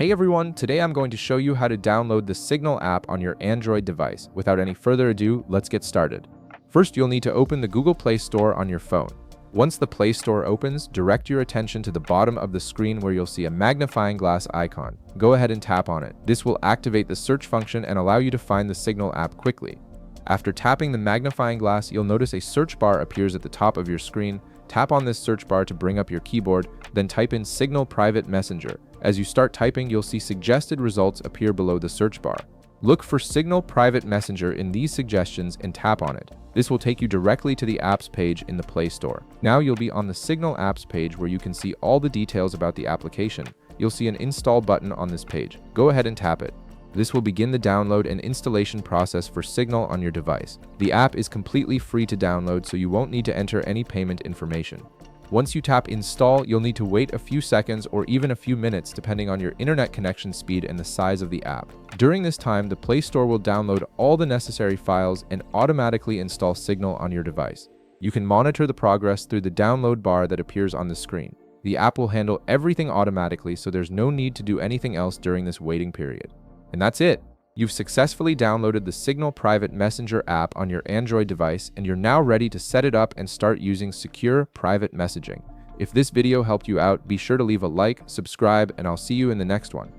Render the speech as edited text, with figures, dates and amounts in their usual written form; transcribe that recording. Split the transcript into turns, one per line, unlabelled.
Hey everyone, today I'm going to show you how to download the Signal app on your Android device. Without any further ado, let's get started. First, you'll need to open the Google Play Store on your phone. Once the Play Store opens, direct your attention to the bottom of the screen where you'll see a magnifying glass icon. Go ahead and tap on it. This will activate the search function and allow you to find the Signal app quickly. After tapping the magnifying glass, you'll notice a search bar appears at the top of your screen. Tap on this search bar to bring up your keyboard, then type in Signal Private Messenger. As you start typing, you'll see suggested results appear below the search bar. Look for Signal Private Messenger in these suggestions and tap on it. This will take you directly to the apps page in the Play Store. Now you'll be on the Signal apps page where you can see all the details about the application. You'll see an install button on this page. Go ahead and tap it. This will begin the download and installation process for Signal on your device. The app is completely free to download, so you won't need to enter any payment information. Once you tap install, you'll need to wait a few seconds or even a few minutes depending on your internet connection speed and the size of the app. During this time, the Play Store will download all the necessary files and automatically install Signal on your device. You can monitor the progress through the download bar that appears on the screen. The app will handle everything automatically, so there's no need to do anything else during this waiting period. And that's it! You've successfully downloaded the Signal Private Messenger app on your Android device, and you're now ready to set it up and start using secure private messaging. If this video helped you out, be sure to leave a like, subscribe, and I'll see you in the next one.